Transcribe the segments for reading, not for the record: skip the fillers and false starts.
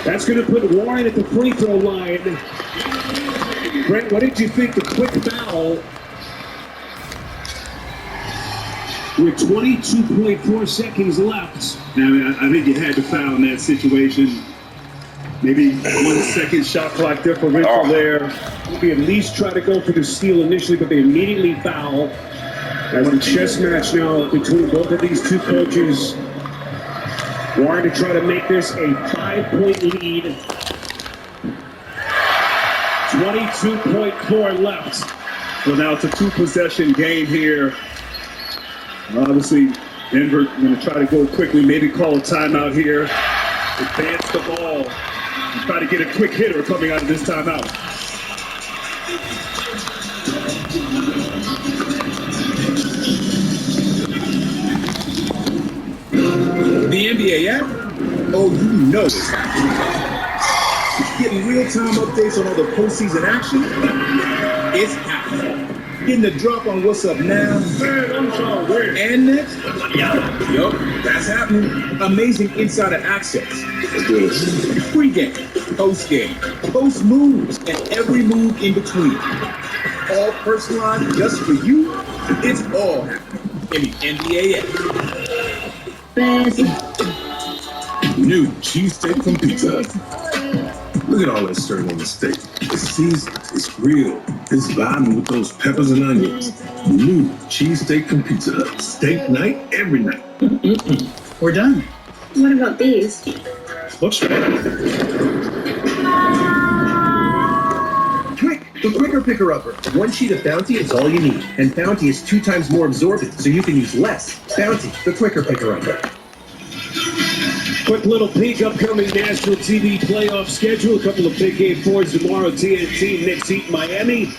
That's going to put Warren at the free throw line. Brent, what did you think? The quick foul with 22.4 seconds left. Now, I think you had to foul in that situation. Maybe 1 second shot clock differential there. Maybe at least try to go for the steal initially, but they immediately foul. As a chess match now between both of these two coaches. Warren to try to make this a 5-point lead. 22.4 left. So now it's a 2-possession game here. Obviously, Denver going to try to go quickly, maybe call a timeout here. Advance the ball. And try to get a quick hitter coming out of this timeout. The NBA app? Oh, you know it's happening. Getting real-time updates on all the postseason action? It's happening. Getting the drop on what's up now and next? Yup, that's happening. Amazing insider access. Pre-game, post-game, post-moves, and every move in between. All personalized just for you. It's all happening in the NBA app. New cheesesteak from Pizza Hut. Look at all that stirring on the steak. It's seasoned, it's real, it's vibing with those peppers and onions. New cheesesteak from Pizza Hut. Steak night, every night. We're done. What about these? Looks right. Quick, the Quicker Picker-Upper. One sheet of Bounty is all you need. And Bounty is 2 times more absorbent, so you can use less. Bounty, the Quicker Picker-Upper. Quick little peek, upcoming national TV playoff schedule. A couple of big game fours tomorrow. TNT, Knicks Heat, Miami.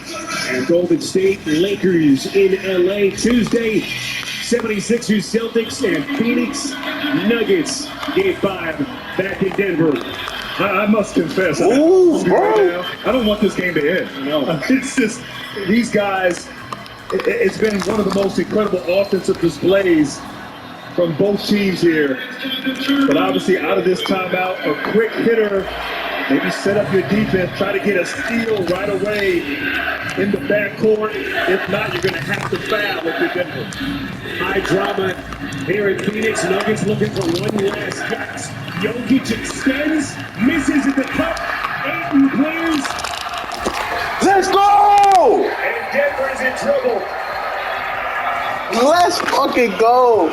And Golden State, Lakers in LA. Tuesday, 76ers, Celtics, and Phoenix Nuggets. Game 5 back in Denver. I must confess, I don't want this game to end. No. It's just, these guys, it's been one of the most incredible offensive displays from both teams here. But obviously, out of this timeout, a quick hitter, maybe set up your defense, try to get a steal right away in the backcourt. If not, you're going to have to foul if you're Denver. High drama here in Phoenix. Nuggets looking for one last hit. Jokic extends, misses at the cup. Ayton clears. Let's go! And Denver's in trouble. Let's fucking go!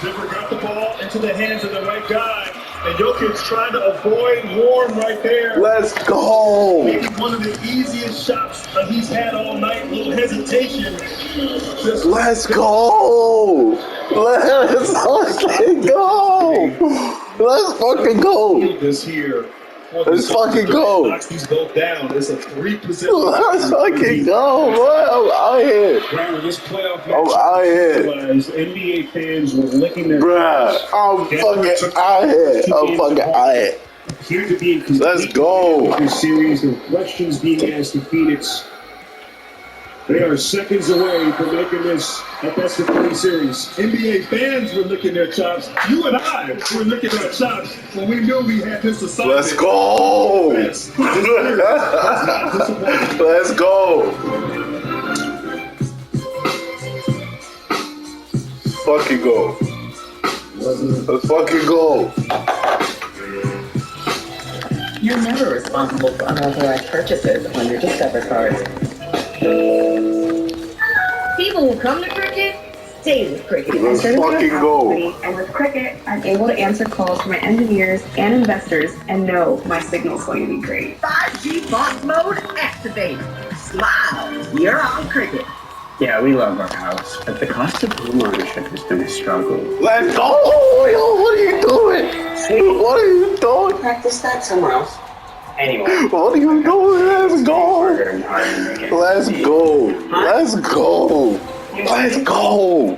Denver got the ball into the hands of the right guy. And Jokic trying to avoid Warren right there. Let's go! Maybe one of the easiest shots he's had all night. Little hesitation. Let's go! Let's fucking go! Let's fucking go! This here. Let's fucking go! Knocks these both down. It's a 3-possession. Let's fucking go, boy! I'm out here! Right, this playoff I'm out here! NBA fans were licking their Bruh, I'm fucking out here! I'm fucking out here! Here to be in Let's go! this series of questions being asked to Phoenix. They are seconds away from making this a best-of-3 series. NBA fans were licking their chops. You and I were licking our chops when we knew we had this assignment. Let's go! Let's go! Fucking go! Let's fucking go! You're never responsible for unauthorized purchases on your Discover card. People who come to Cricket stay with Cricket. Let's fucking go! And with Cricket, I'm able to answer calls from my engineers and investors and know my signal's going to be great. 5G box mode activated. Smile, you're on Cricket. Yeah, we love our house, but the cost of home ownership has been a struggle. Let's go! Yo, what are you doing? What are you doing? Practice that somewhere else. Anyway. What are you doing? Let's go! Let's go! Let's go! Let's go!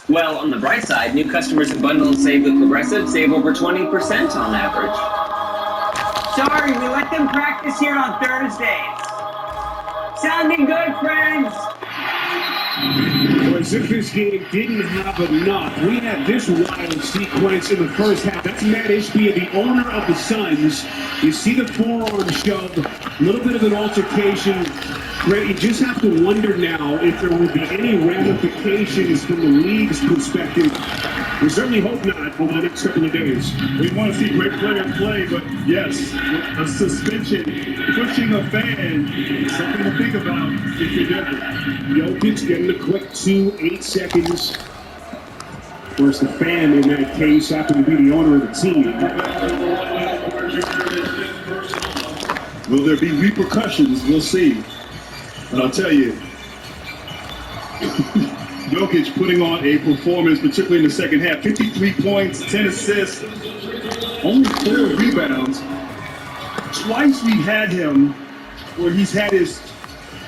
Well, on the bright side, new customers who bundle and save with Progressive save over 20% on average. Sorry, we let them practice here on Thursdays. Sounding good, friends? Boys as if this game didn't have enough. We had this wild sequence in the first half. That's Matt Ishbia, the owner of the Suns. You see the forearm shove, a little bit of an altercation. Brett, you just have to wonder now if there will be any ramifications from the league's perspective. We certainly hope not over the next couple of days. We want to see great players play, but yes, a suspension, pushing a fan, something to think about if you're Denver. Jokic getting a quick 8 seconds. Of course, the fan in that case happened to be the owner of the team. Will there be repercussions? We'll see. But I'll tell you, Jokic putting on a performance, particularly in the second half. 53 points, 10 assists, only 4 rebounds. Twice we've had him where he's had his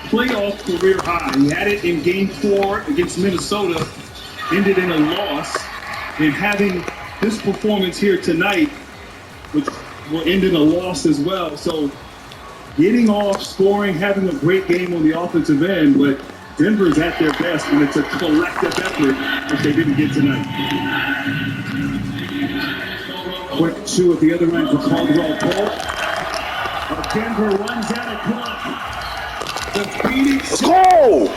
playoff career high. He had it in Game 4 against Minnesota, ended in a loss. And having this performance here tonight, which will end in a loss as well. So getting off, scoring, having a great game on the offensive end, but Denver's at their best, and it's a collective effort that they didn't get tonight. Quick 2 at the other end for Caldwell Pope. Denver runs out of clock. The Phoenix. Let's go!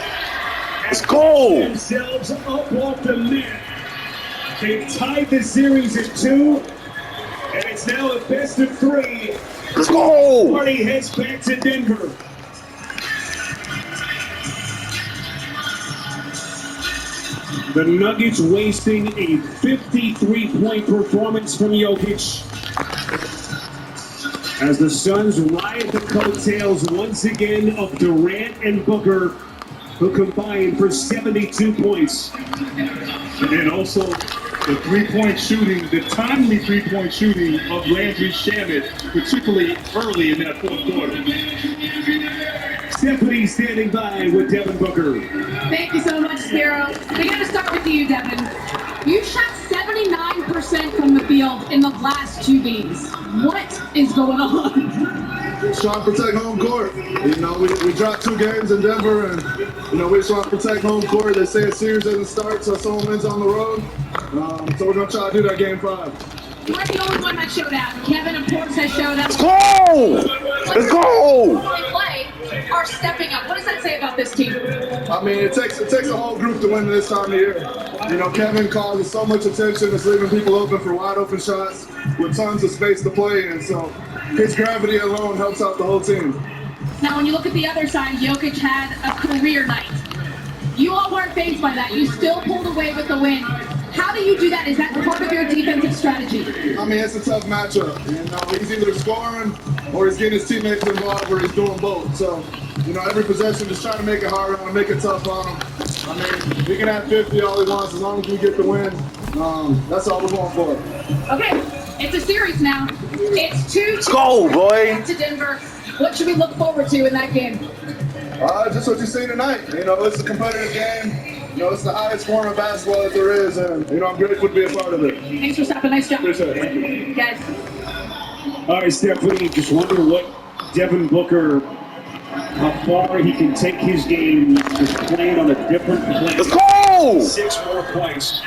Let's go! Themselves up off the net. They've tied the series at 2, and it's now a best of 3. Let's go! Party heads back to Denver. The Nuggets wasting a 53-point performance from Jokic. As the Suns ride the coattails once again of Durant and Booker, who combined for 72 points. And then also the three-point shooting, the timely three-point shooting of Landry Shamet, particularly early in that fourth quarter. Stephanie standing by with Devin Booker. Thank you so much, Spiro. We're going to start with you, Devin. You shot 79% from the field in the last 2 games. What is going on? Trying to protect home court. You know, we dropped 2 games in Denver, and you know, we're trying to protect home court. They say a series doesn't start till someone wins on the road. So we're gonna try to do that game 5. You weren't the only one that showed out. Kevin, of course, has showed up. Let's go! Let's go! Play are stepping up. What does that say about this team? I mean, it takes a whole group to win this time of year. You know, Kevin causes so much attention. It's leaving people open for wide open shots with tons of space to play in. So his gravity alone helps out the whole team. Now, when you look at the other side, Jokic had a career night. You all weren't fazed by that. You still pulled away with the win. How do you do that? Is that part of your defensive strategy? I mean, it's a tough matchup. You know, he's either scoring or he's getting his teammates involved or he's doing both. So, you know, every possession is trying to make it harder and make it tough on him. I mean, he can have 50 all he wants as long as we get the win. That's all we're going for. Okay, it's a series now. It's 2 Let's go, boy! to Denver. What should we look forward to in that game? Just what you see tonight. You know, it's a competitive game. You know, it's the highest form of basketball that there is, and you know, I'm grateful to be a part of it. Thanks for stopping. Nice job. Appreciate it. Thank you. Guys. All right, Stephanie, just wonder what Devin Booker, how far he can take his game just playing on a different play. Let's go! 6 more points.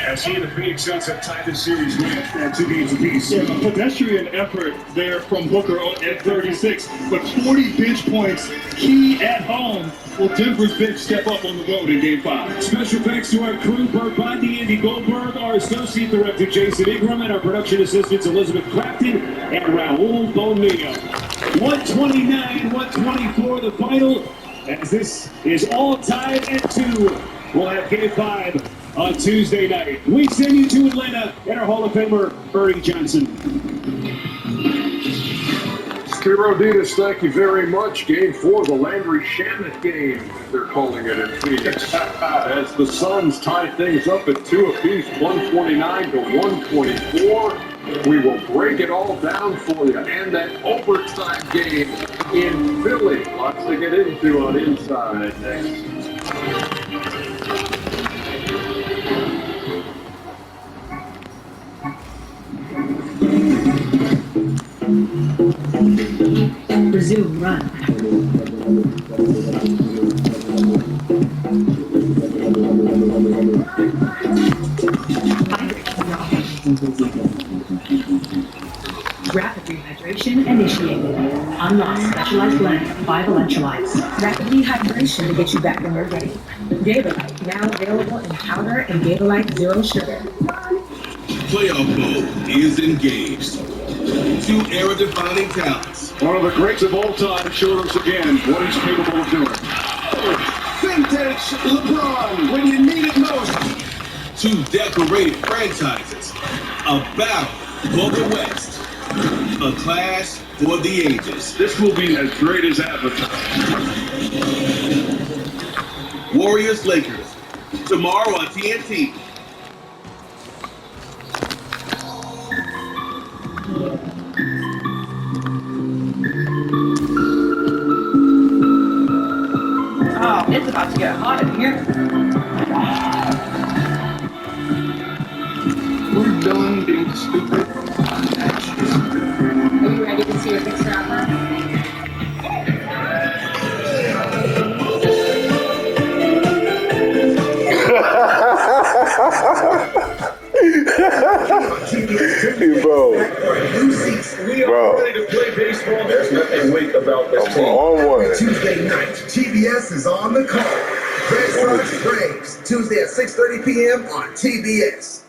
As he and the Phoenix Suns have tied the series at 2 games apiece. Yeah, a pedestrian effort there from Booker at 36, but 40 bench points, key at home. Will Denver's bench step up on the road in Game 5? Special thanks to our crew, Bert Bondi, Andy Goldberg, our associate director, Jason Ingram, and our production assistants, Elizabeth Clapton and Raul Bonilla. 129-124 the final, as this is all tied at 2. We'll have Game 5 on Tuesday night. We send you to Atlanta and our Hall of Famer, Ernie Johnson. Spiro Ditas, thank you very much. Game 4, the Landry Shamet game, they're calling it in Phoenix. As the Suns tie things up at 2 apiece, 129-124. We will break it all down for you. And that overtime game in Philly. Lots to get into on Inside next. Resume run. Rapid rehydration initiated. Unlock specialized blend of 5 electrolytes. Rapid rehydration to get you back when you're ready. Gatorlyte, now available in powder and Gatorlyte Zero Sugar. Playoff mode is engaged. Two era-defining talents. One of the greats of all time showed us again what he's capable of doing. Vintage LeBron when you need it most. Two decorated franchises. A battle for the West. A clash for the ages. This will be as great as Avatar. Warriors Lakers. Tomorrow on TNT. Oh, it's about to get hot in here. We're done being stupid. Are you ready to see your big rapper? Bro. We are ready to play baseball. There's nothing weak about this team. On one. Tuesday night, TBS is on the call. Red Sox Braves, Tuesday at 6:30 p.m. on TBS.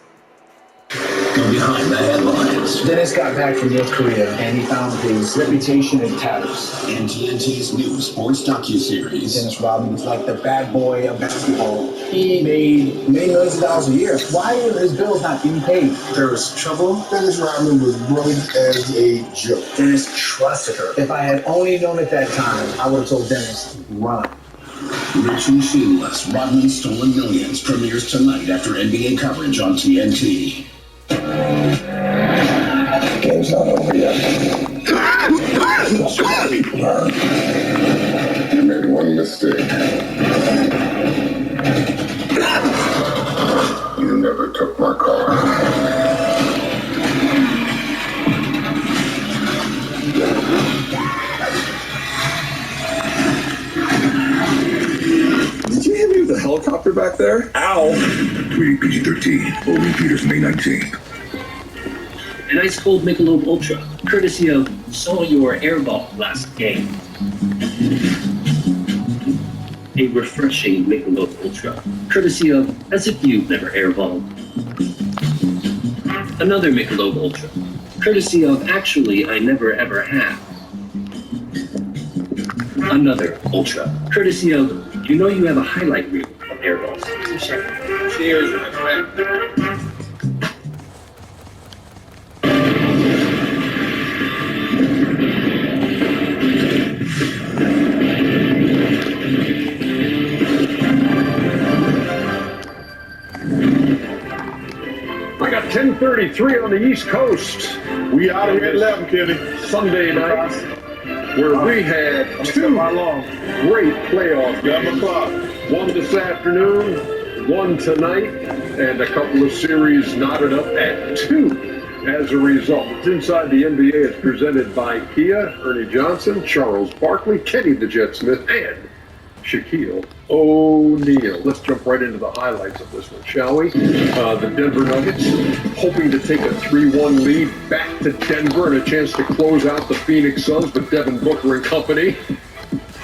Behind the headlines. Dennis got back from North Korea and he found his reputation in tatters. In TNT's new sports docuseries. Dennis Rodman was like the bad boy of basketball. He made millions of dollars a year. Why were his bills not being paid? There was trouble. Dennis Rodman was broke as a joke. Dennis trusted her. If I had only known at that time, I would have told Dennis, run. Rich and Shameless, Rodman's Stolen Millions premieres tonight after NBA coverage on TNT. Game's not over yet. Learn. You made one mistake. You never took my car. Did you hit me with a helicopter back there? Ow. Rated PG-13. Only Peters, May 19th. An ice cold Michelob Ultra, courtesy of Saw Your Airball last game. A refreshing Michelob Ultra, courtesy of As If You've Never Airballed. Another Michelob Ultra, courtesy of Actually I Never Ever Have. Another Ultra, courtesy of You Know You Have a Highlight Reel of Airballs. Cheers, my friend. I got 10:33 on the East Coast. We out of here at 11, Kenny. Sunday night, where we had two great playoff games. One this afternoon, one tonight, and a couple of series knotted up at 2 as a result. Inside the NBA is presented by Kia, Ernie Johnson, Charles Barkley, Kenny the Jet Smith, and Shaquille O'Neal. Let's jump right into the highlights of this one, shall we? The Denver Nuggets hoping to take a 3-1 lead back to Denver and a chance to close out the Phoenix Suns, but Devin Booker and company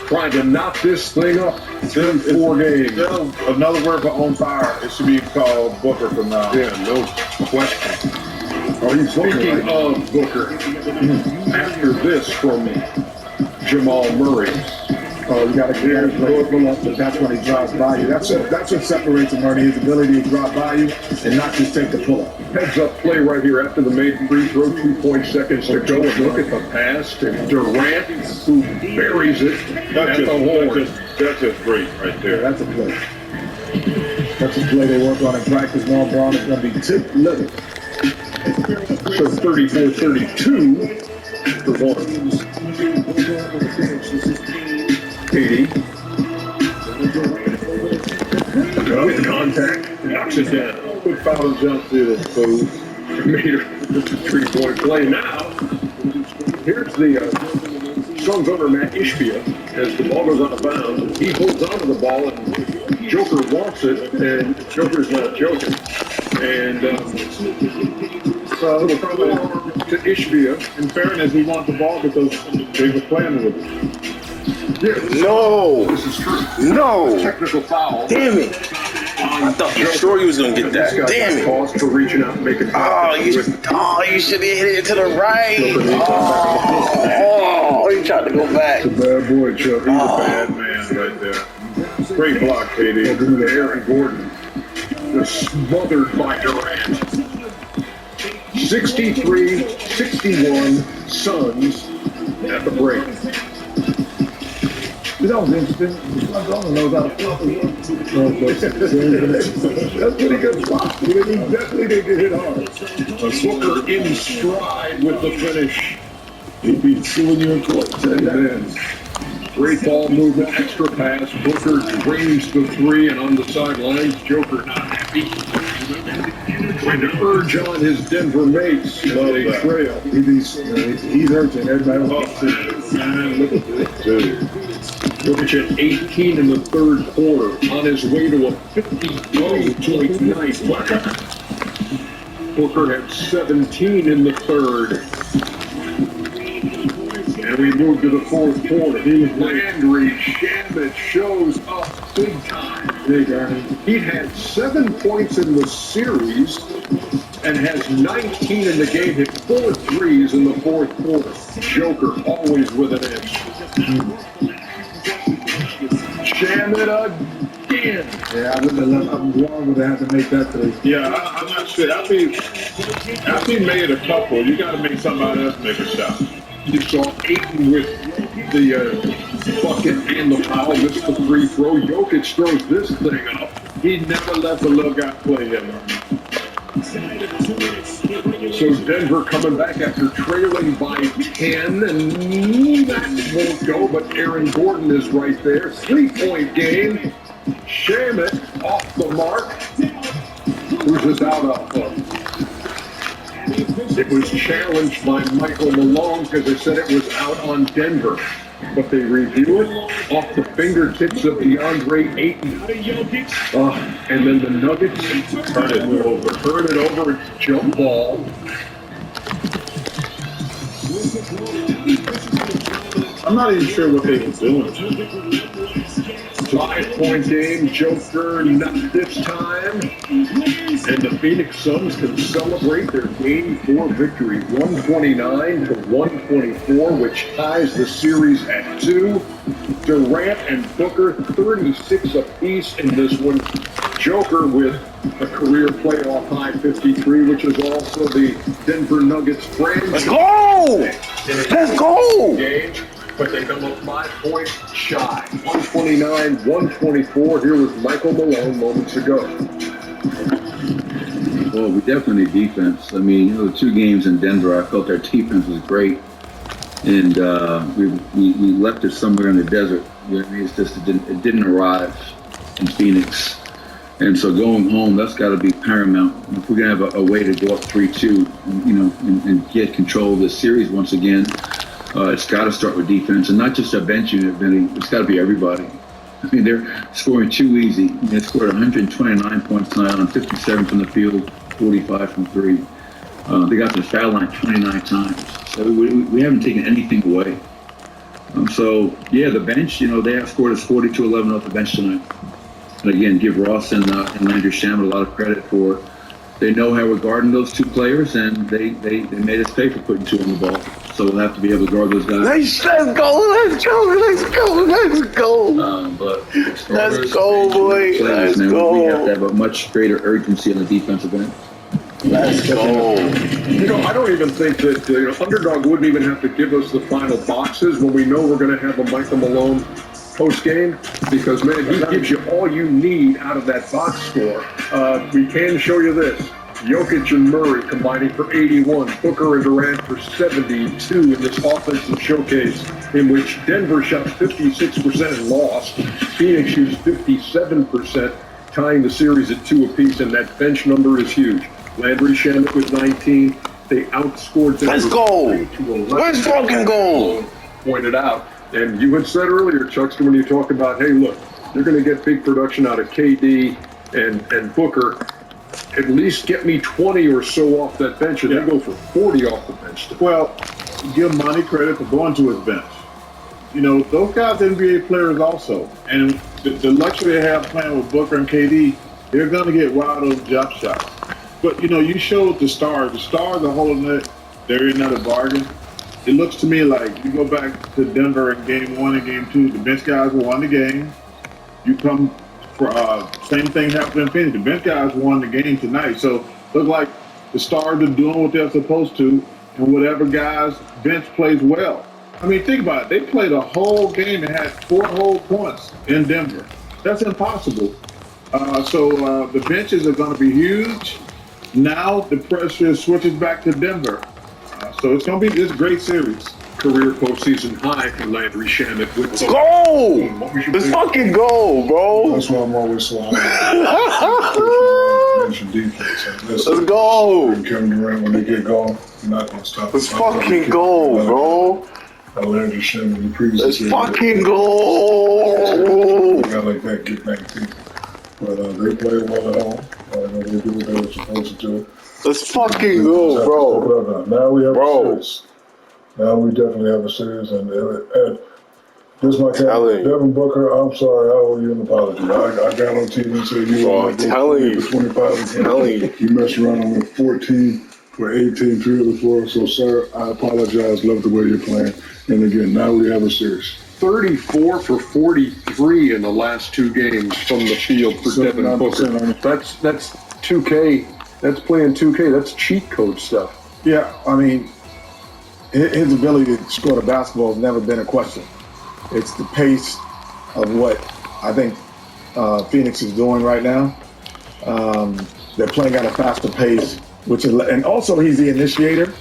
trying to knock this thing up in 4 games. Another word for on fire. It should be called Booker from now. Yeah, no question. Speaking of Booker, after this from Jamal Murray. You got to get his pull up, but that's when he drops by you. That's what separates him, Ernie, his ability to drop by you and not just take the pull up. Heads up play right here after the made free throw, 2 seconds to go. And look at the pass to Durant, who buries it at the horn. That's just great right there. That's a play. That's a play they work on in practice. Now Brown is going to be tip little. So 34-32 for Barnes. 80. With contact, knocks it down. Good foul jump through the food. Made it a 3-point play. Now, here's the Suns owner Matt Ishbia as the ball goes out of bounds. He holds onto the ball and Joker wants it, and Joker's not joking. And So the forearm to Ishbia. In fairness, he wanted the ball because they were playing with it. No. This is true. No. Technical foul. Damn it. I thought for sure you was going to get that. Damn it. Pause for reaching out and making you should have hit it to the right. You tried to go back. It's a bad boy, Chuck. He's a bad man right there. Great block, KD. Aaron Gordon was smothered by Durant. 63-61 Suns at the break. That was interesting. My daughter knows how to That's pretty good spot. He definitely didn't get hit hard. Booker in stride with the finish. He beat suing you in court. Great ball movement, extra pass. Booker drains the three, and on the sidelines, Joker not happy. Trying to urge on his Denver mates, but they trail. He's urging everybody. Look at this. Jokic at 18 in the third quarter, on his way to a 53-point night. Booker had 17 in the third. And we move to the fourth quarter. Landry Shamet shows up big time. He had 7 points in the series and has 19 in the game. Hit 4 threes in the fourth quarter. Joker always with an edge. Shamet again. Yeah, I'm wrong to have to make that three. Yeah, I'm not sure. After he made a couple, you got to make somebody else make a shot. You saw Ayton with the bucket and the foul, missed the free throw. Jokic throws this thing up. He never let the little guy play him. So Denver coming back after trailing by 10, and that won't go, but Aaron Gordon is right there. 3-point game. Shamet off the mark. Who's this out of? It was challenged by Michael Malone because they said it was out on Denver. But they review it off the fingertips of DeAndre Ayton. And then the Nuggets turn it over, jump ball. I'm not even sure what they were doing. 5-point game, Joker not this time. And the Phoenix Suns can celebrate their Game 4 victory, 129-124, which ties the series at 2. Durant and Booker, 36 apiece in this one. Joker with a career playoff high 53, which is also the Denver Nuggets franchise. Let's go! Let's go! Game. But they come up 5 points shy. 129-124. Here was Michael Malone moments ago. Well, we definitely need defense. I mean, the 2 games in Denver, I felt our defense was great. And we left it somewhere in the desert. You know what I mean? It's just it didn't arrive in Phoenix. And so going home, that's got to be paramount. If we're going to have a way to go up 3-2, and get control of this series once again, it's got to start with defense, and not just our bench unit, Vinny. It's got to be everybody. I mean, they're scoring too easy. They scored 129 points tonight on 57 from the field, 45 from 3. They got to the foul line 29 times. So we haven't taken anything away. So, yeah, the bench, they have scored us 42-11 off the bench tonight. And again, give Ross and Landry Shamet a lot of credit for it. They know how we're guarding those 2 players, and they made us pay for putting 2 on the ball. So we'll have to be able to guard those guys. Let's go. But let's go, boy. Let's go. We have to have a much greater urgency on the defensive end. Let's go. I don't even think that Underdog wouldn't even have to give us the final boxes when we know we're going to have a Michael Malone post game, because man, he gives you all you need out of that box score. We can show you this. Jokic and Murray combining for 81, Booker and Durant for 72 in this offensive showcase, in which Denver shot 56% and lost. Phoenix used 57%, tying the series at 2 apiece, and that bench number is huge. Landry Shamet with 19. They outscored Denver. Let's go. Let's fucking go. Pointed out. And you had said earlier, Chuckster, when you talk about, hey, look, they're going to get big production out of KD and Booker. at least get me 20 or so off that bench, and they go for 40 off the bench. Well, give Monty credit for going to his bench. You know, those guys are NBA players also. And the luxury they have playing with Booker and KD, they're going to get wild open jump shots. But, you know, you showed the Stars. The Stars are holding it. They're in another bargain. It looks to me like you go back to Denver in game 1 and game 2, the bench guys won the game. You come for same thing happened in Phoenix. The bench guys won the game tonight. So look like the Stars are doing what they're supposed to, and whatever guys bench plays well. I mean, think about it. They played a whole game and had 4 whole points in Denver. That's impossible. So the benches are going to be huge. Now the pressure switches back to Denver. So it's going to be this great series. Career postseason high for Landry Shamet. Let's go! Let's fucking go, bro. That's why I'm always so high. Mention defense. Let's go. Kevin Durant, when they get going, you're not going to stop. Let's fucking go, bro. I learned this shit in the previous Let's year. fucking go. A guy like that get back to. But they play well at home. They do what they were supposed to do. Let's fucking go, bro. Now we have a series. Now we definitely have a series, and this my captain, Devin Booker. I'm sorry, I owe you an apology. I got on TV and said you were I'm telling you, 25. You messed around and went 14 for 18, 3 of the 4. So, sir, I apologize. Love the way you're playing. And again, now we have a series. 34 for 43 in the last 2 games from the field for Devin Booker. That's 2K. That's playing 2K. That's cheat code stuff. Yeah, I mean, his ability to score the basketball has never been a question. It's the pace of what I think Phoenix is doing right now. They're playing at a faster pace, and also he's the initiator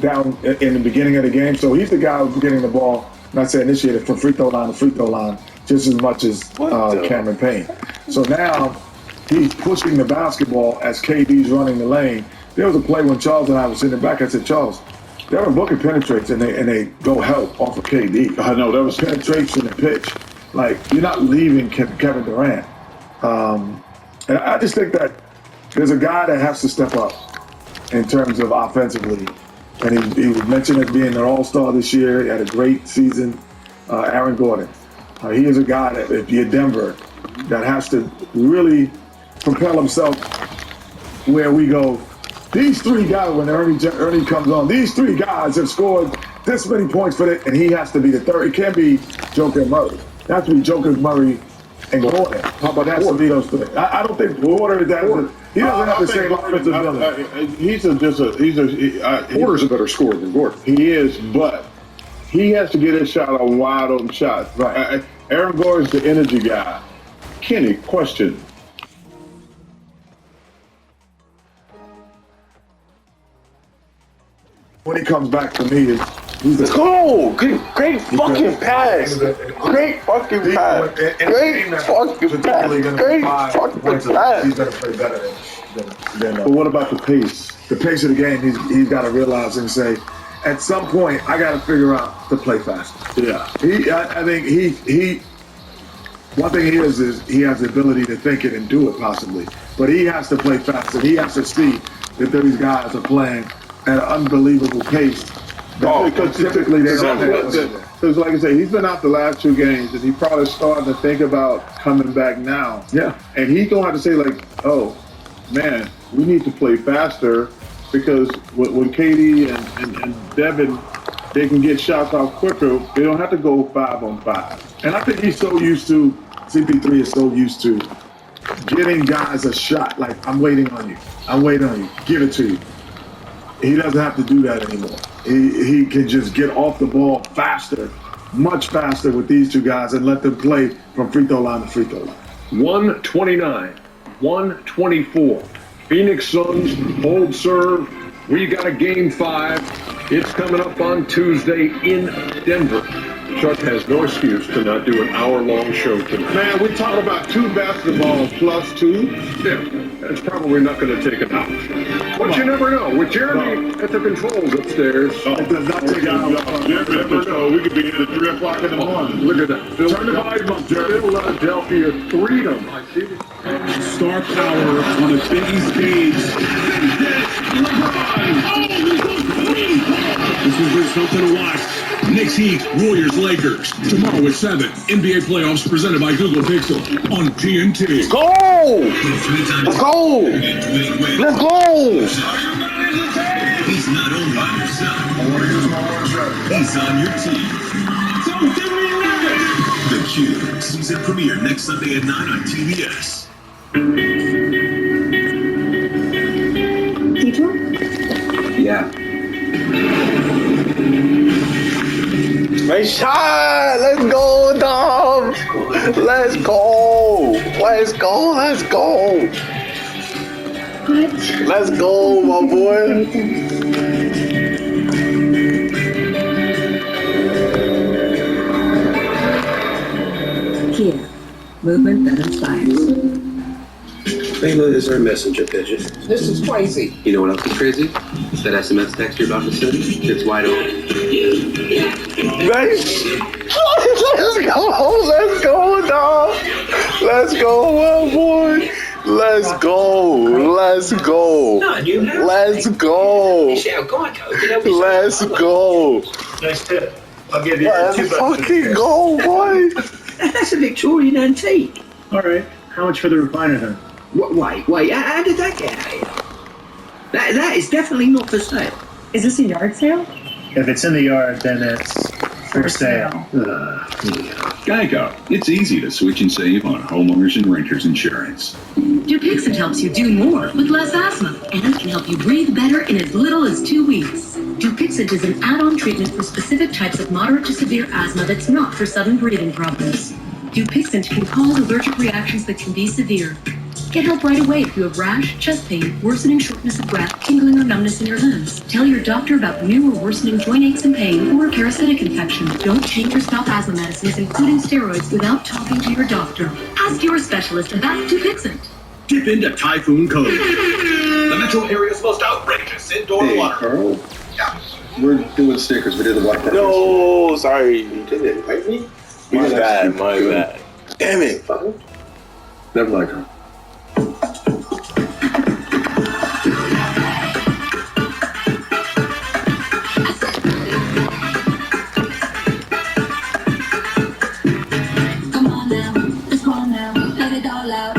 down in the beginning of the game. So he's the guy who's getting the ball, not say initiator, from free throw line to free throw line, just as much as Cameron Payne. So now he's pushing the basketball as KD's running the lane. There was a play when Charles and I were sitting back. I said, Charles, Devin Booker penetrates and they go help off of KD. I know, there was penetration and pitch. Like, you're not leaving Kevin Durant. And I just think that there's a guy that has to step up in terms of offensively. And he was mentioned as being an all-star this year. He had a great season. Aaron Gordon. He is a guy that, if you're Denver, that has to really propel himself where we go. These 3 guys, when Ernie comes on, these 3 guys have scored this many points for it, and he has to be the third. It can't be Joker and Murray. It has to be Joker, Murray, and Gordon. How about that? It has to be those 3. I don't think Porter is that. He doesn't have the same offensive ability. Porter's a better scorer than Gordon. He is, but he has to get his shot on wide open shots. Right. Aaron Gordon's the energy guy. Kenny, question. When he comes back to me, let's go! Great fucking pass! Great fucking pass! Great fucking pass! Great fucking pass! He's going to play better than But what about the pace? The pace of the game, he's got to realize and say, at some point, I got to figure out to play faster. Yeah. I think he one thing he is he has the ability to think it and do it possibly. But he has to play faster. He has to see that these guys are playing at an unbelievable pace. Because typically they don't have that. Because like I say, he's been out the last 2 games, and he's probably starting to think about coming back now. Yeah. And he's going to have to say, like, oh, man, we need to play faster, because when KD and Devin, they can get shots off quicker, they don't have to go 5-on-5. And I think he's so used to, CP3 is so used to getting guys a shot, like, I'm waiting on you, give it to you. He doesn't have to do that anymore. He can just get off the ball faster, much faster with these 2 guys, and let them play from free throw line to free throw line. 129, 124. Phoenix Suns hold serve. We got a game 5. It's coming up on Tuesday in Denver. Chuck has no excuse to not do an hour-long show tonight. Man, we talk about 2 basketballs plus 2. Yeah, that's probably not going to take an hour. But you never know. With Jeremy at the controls upstairs. It does not take an hour. You never know. We could be here at 3 o'clock in the morning. Look at that. Turn the volume up, Jeremy. Philadelphia freedom. I see it. Star power on a biggie stage. This has been something to watch. Knicks Heat, Warriors Lakers. Tomorrow at 7. NBA playoffs presented by Google Pixel on TNT. Let's go! Let's go! Let's go! He's not only on your side, he's on your team. The Cube season premiere next Sunday at 9 on TBS. Yeah. Nice shot! Let's go, Dom! Let's go! Let's go! Let's go! Let's go, my boy! Kia, movement that inspires. Layla is our messenger pigeon. This is crazy. You know what else is crazy? That SMS text you're about to send. It's wide open. Nice! Let's go! Let's go, dog! Let's go, my boy! Let's go! Let's go! Let's go! Let's go! Nice tip. I'll give you Let's fucking go, boy! That's a Victorian antique. All right. How much for the refiner then? Wait, how did that get out here? That is definitely not for sale. Is this a yard sale? If it's in the yard, then it's for sale. Geico. It's easy to switch and save on homeowners and renters insurance. Dupixent helps you do more with less asthma and can help you breathe better in as little as 2 weeks. Dupixent is an add-on treatment for specific types of moderate to severe asthma that's not for sudden breathing problems. Dupixent can cause allergic reactions that can be severe. Get help right away if you have rash, chest pain, worsening shortness of breath, tingling or numbness in your limbs. Tell your doctor about new or worsening joint aches and pain or a parasitic infection. Don't change your stop asthma medicines, including steroids, without talking to your doctor. Ask your specialist about Dupixent. Dip into Typhoon Cove, the metro area's most outrageous indoor water. Carl? Yeah. We're doing stickers. We did the black peppers. No, sorry. You didn't invite me? My bad, my bad. Damn it. Never mind, Carl. Come on now, let's go now, let it all out.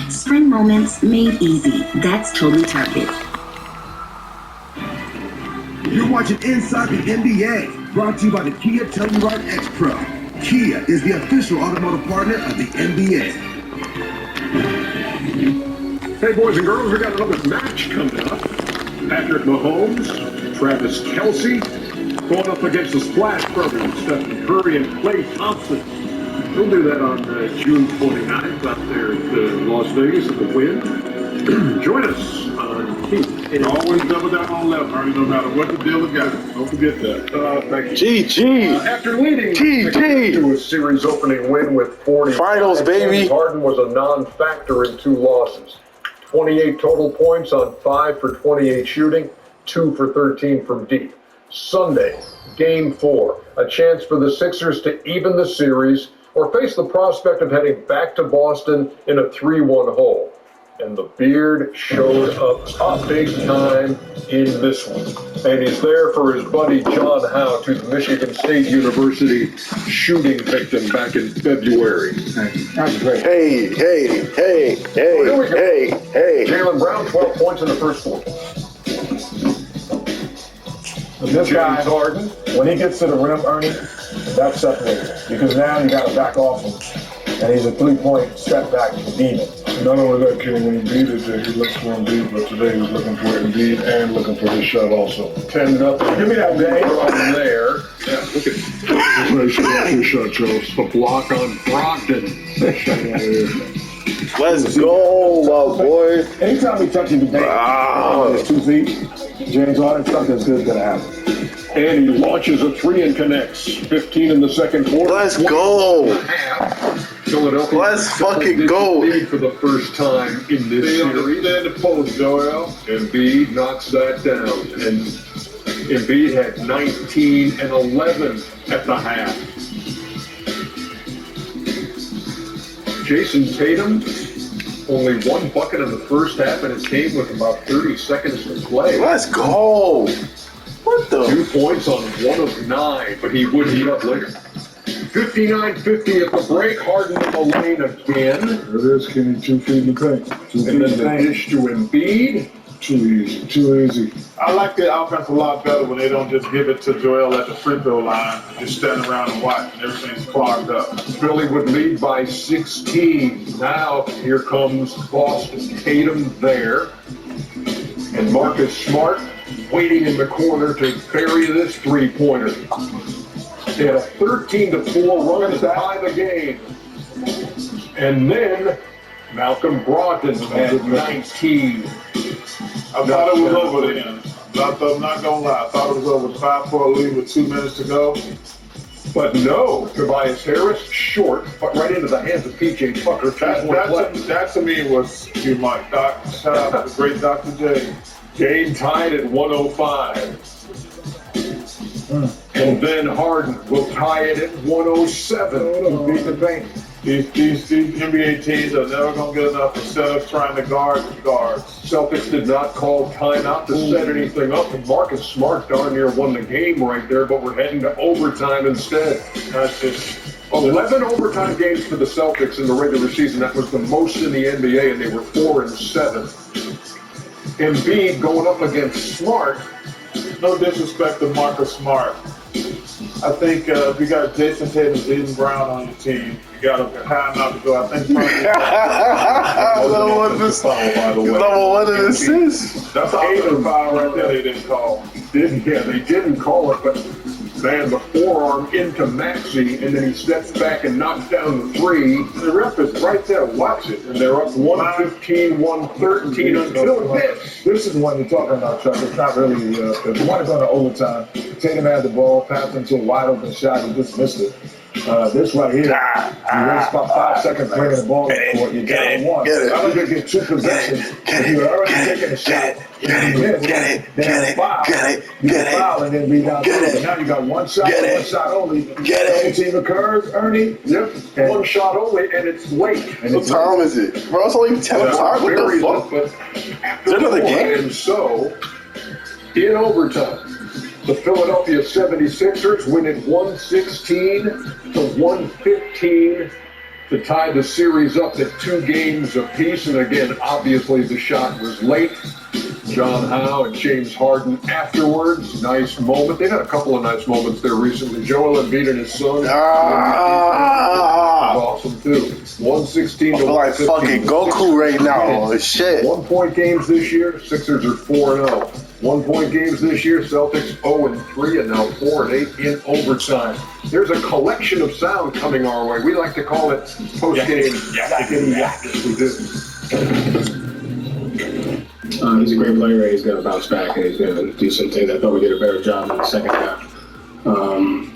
Spring moments made easy. That's totally Target. You're watching Inside the NBA, brought to you by the Kia Telluride X Pro. Kia is the official automotive partner of the NBA. Hey, boys and girls, we got another match coming up. Patrick Mahomes, Travis Kelce, going up against the Splash Brothers, Stephen Curry and Klay Thompson. We'll do that on June 29th out there at Las Vegas at the Wynn. Join us on King. And always double down on left, Arnie, no matter what the deal is got. Don't forget that. Thank you. GG. After leading GG. to a series opening win with 40 Finals, baby. Harden was a non-factor in 2 losses. 28 total points on 5 for 28 shooting, 2 for 13 from deep. Sunday, Game 4, a chance for the Sixers to even the series or face the prospect of heading back to Boston in a 3-1 hole. And the Beard showed up big time in this one. And he's there for his buddy John Howe, to the Michigan State University shooting victim back in February. That's great. Hey. Jaylen Brown, 12 points in the first quarter. This guy, Harden, when he gets to the rim, Ernie, that's separated. Because now you got to back off him. And he's a 3-point step back demon. Not only that, Kenny, when Embiid is there, he looks for Embiid, but today he was looking for Embiid and looking for his shot also. 10-0. Give me that day. From there. Yeah, look at That's why he should have his shot, Charles. the block on Brogdon. Let's go, my boy. Anytime he touches the ball, his 2 feet, James Harden, something's good going to happen. And he launches a 3 and connects. 15 in the second quarter. Let's go. Philadelphia. Let's fucking go. Lead for the first time in this series. Stay in the post, Joel. Embiid knocks that down, and Embiid had 19 and 11 at the half. Jason Tatum, only one bucket in the first half, and it came with about 30 seconds to play. Let's go. What the? 2 points on 1 of 9, but he would heat up later. 59-50 at the break. Harden in the lane again. There it is, Kenny. 2 feet in the paint. And then the dish to Embiid. Too easy. Too easy. I like the offense a lot better when they don't just give it to Joel at the free throw line, just stand around and watch, and everything's clogged up. Philly would lead by 16. Now here comes Boston. Tatum there. And Marcus Smart waiting in the corner to bury this three-pointer. They had a 13-4 run to tie the game. And then Malcolm Brogdon at 19. I thought it was over then. I'm not going to lie. I thought it was over. 5-4 lead with 2 minutes to go. But no, Tobias Harris short, but right into the hands of P.J. Tucker. That to me was, you might. Shout out to the great Dr. J. Game tied at 105. And then Harden will tie it at 107. Beat the paint. These NBA teams are never going to get enough instead of trying to guard the guards. Celtics did not call timeout to set anything up, and Marcus Smart darn near won the game right there, but we're heading to overtime instead. That's just 11 overtime games for the Celtics in the regular season. That was the most in the NBA, and they were 4-7. Embiid going up against Smart. no disrespect to Marcus Smart. I think if you got Jason Tatum, Jaylen Brown on your team, you got a high enough to go. I think Number one in assists. That's a foul right there. They didn't call. They didn't call it, but man, the forearm into Maxey, and then he steps back and knocks down the three. The ref is right there. Watch it, and they're up 115, 113 until this. This is the one you're talking about, Chuck. It's not really the one is on the overtime. Tatum had the ball, passed into a wide open shot, and just missed it. This right here, you waste about 5 seconds bringing the ball to the court. You got one. I was going to get 2 possessions. If you were already taking a shot, then foul, and then rebound. Now you got one shot only. Double team occurs, Ernie. Yep, one shot only, and it's late. What time is it? Bro, it's only 10 o'clock. What the fuck? Is there another game? And so, in overtime, the Philadelphia 76ers win it 116-115 to tie the series up at 2 games apiece. And again, obviously the shot was late. John Howe and James Harden afterwards. Nice moment. They had a couple of nice moments there recently. Joel Embiid and his son. Awesome too. 116 I feel like fucking Goku right now. Shit. 1-point games this year. Sixers are 4-0. 1-point games this year. Celtics 0-3 and now 4-8 in overtime. There's a collection of sound coming our way. We like to call it post-game. We do. He's a great player. He's going to bounce back and he's going to do some things. I thought we did a better job in the second half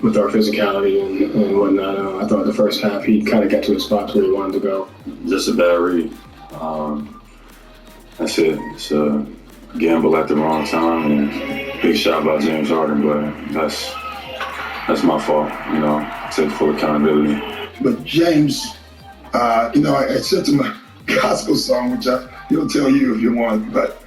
with our physicality and whatnot. I thought the first half he kind of got to the spots where he wanted to go. Just a bad read. That's it. It's a gamble at the wrong time and big shot by James Harden, but that's my fault. You know, I take full accountability. But James, I said to my gospel song, which he'll tell you if you want, but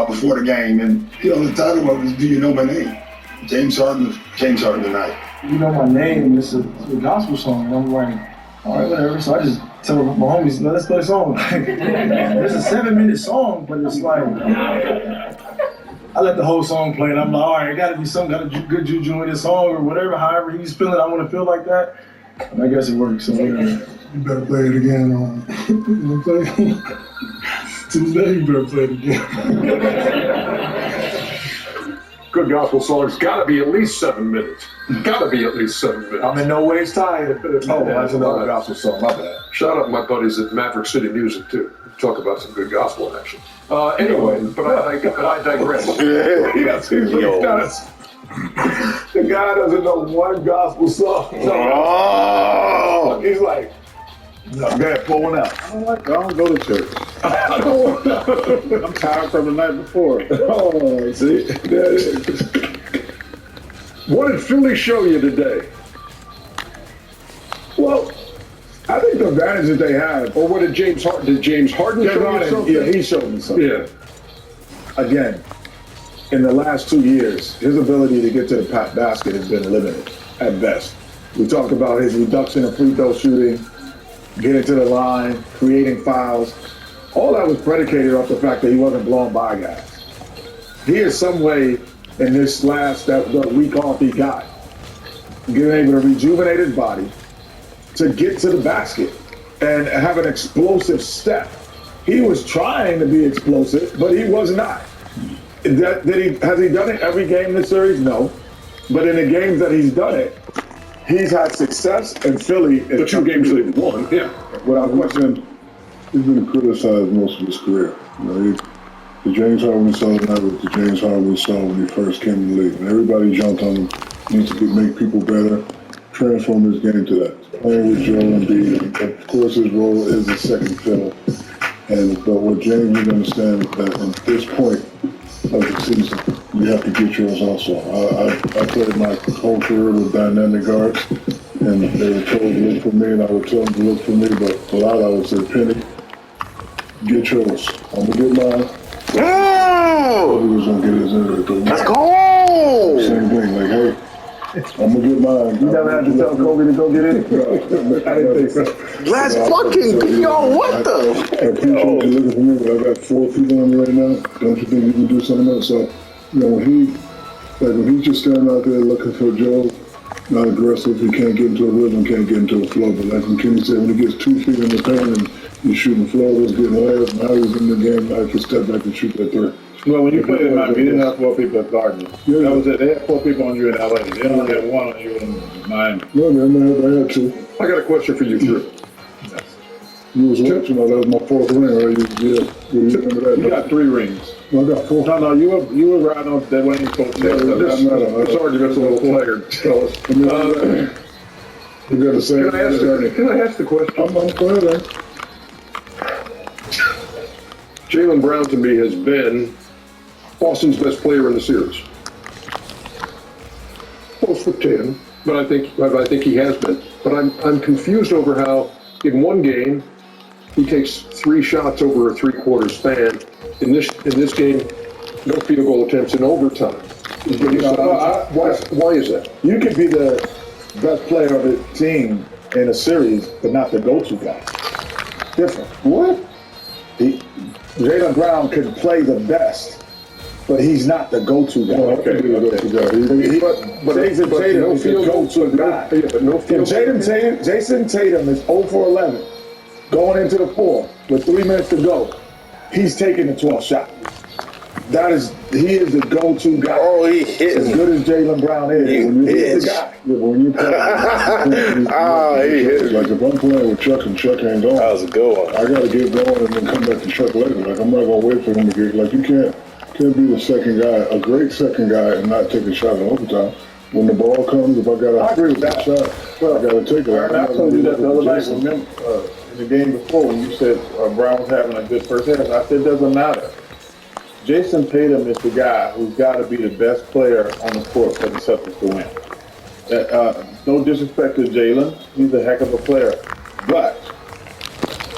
before the game, and the title of it is "Do You Know My Name?" James Harden tonight. You know my name. It's a gospel song, and I'm like, all right, whatever. So I just tell my homies, let's play a song. It's a 7-minute song, but it's like I let the whole song play, and I'm like, all right, it got to be some kind of good juju in this song or whatever. However he's feeling, I want to feel like that. And I guess it works. So whatever. You better play it again Tuesday, you better play it again. Good gospel song's got to be at least 7 minutes. Got to be at least 7 minutes. I'm in no ways tired. That's another gospel song. My bad. Shout out to my buddies at Maverick City Music too. Talk about some good gospel action. Anyway, but I digress. The guy doesn't know one gospel song. He's like, No, go ahead, pull one out. I don't go to church. I'm tired from the night before. Oh, see? There it is. What did Philly show you today? Well, I think the advantage that they have. Or what did James Harden show you something? Yeah, he showed me something. Yeah. Again, in the last 2 years, his ability to get to the basket has been limited at best. We talked about his reduction in free throw shooting, getting to the line, creating fouls. All that was predicated off the fact that he wasn't blown by guys. He is some way in this that week off he got, getting able to rejuvenate his body to get to the basket and have an explosive step. He was trying to be explosive, but he was not. Has he done it every game in this series? No. But in the games that he's done it, he's had success, and Philly is the 2 games they've won. Yeah. Without question. He's been criticized most of his career. You know, the James Harden we saw tonight was the James Harden we saw when he first came in the league. And everybody jumped on him. Needs to make people better, transform his game to that. Playing with Joel Embiid, of course his role is a second fiddle. But what James needs to understand is that at this point of the season, you have to get yours also. I played my whole career with dynamic guards, and they were told to look for me, and I would tell them to look for me, but a lot I would say, Penny, get yours. I'm gonna get mine. He was gonna get his in there. Let's go! Same thing, like, hey, I'm gonna get mine. You never had to tell Kobe to go get it? No, I didn't think so. Let's fucking yo, what the? I appreciate you looking for me, but I got 4 people on me right now. Don't you think you can do something else? So, you know, when he's just standing out there looking for Joe, not aggressive, he can't get into a rhythm, can't get into a flow. But like McKinney said, when he gets 2 feet in the paint and he's shooting floaters, getting layups, now he's in the game, now he can step back and shoot that 3. Well, when you played in Miami, you didn't have 4 people at Gardner. Yeah. That was it. They had 4 people on you in LA. They only had 1 on you in Miami. No, man, I had 2. I got a question for you, Drew. You was watching, that was my 4th ring, right? You remember that? You got 3 rings. No, I got 4. No, you were riding on that Wayne coach. This argument's a little flared. You got the same. Can I ask the question? I'm go ahead. Jaylen Brown to me has been Boston's best player in the series. Close with Tatum, but I think he has been. But I'm confused over how in one game he takes 3 shots over a 3-quarter span. In this game, no field goal attempts in overtime. Why is that? You could be the best player of the team in a series, but not the go-to guy. Different. What? Jaylen Brown could play the best, but he's not the go-to guy. Oh, okay. Jason Tatum is the go-to guy. Jason Tatum is 0 for 11, going into the 4 with 3 minutes to go. He's taking the 12th shot. He is the go-to guy. Oh, he hit as good as Jaylen Brown is. He is the guy. Yeah, when you play, he hit. Like if I'm playing with Chuck and Chuck ain't going, that was a good one. I gotta get going and then come back to Chuck later. Like I'm not gonna wait for him to get. Like you can't be the second guy, a great second guy, and not take a shot in overtime. When the ball comes, if I agree with that shot, I gotta take it. I told you that the other night. Remember in the game before when you said Brown was having a good first half, I said it doesn't matter. Jason Tatum is the guy who's got to be the best player on the court for the Celtics to win. No disrespect to Jaylen, he's a heck of a player, but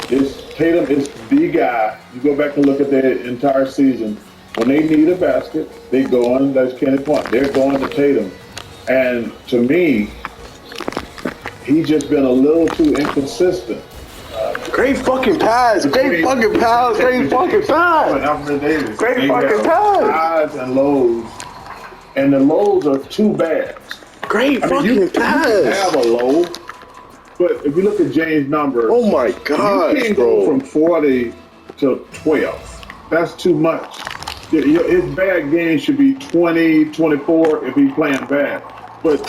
Tatum is the guy. You go back and look at their entire season. When they need a basket, they go on. That's Kenny's point. They're going to Tatum, and to me, he's just been a little too inconsistent. Great fucking pass. Great fucking pass. Great fucking pass. Anthony Davis. Great fucking pass. Highs and lows. And the lows are too bad. Great fucking pass. You can have a low, but if you look at James' numbers, oh my God, you can't go from 40 to 12. That's too much. His bad game should be 20, 24 if he's playing bad. But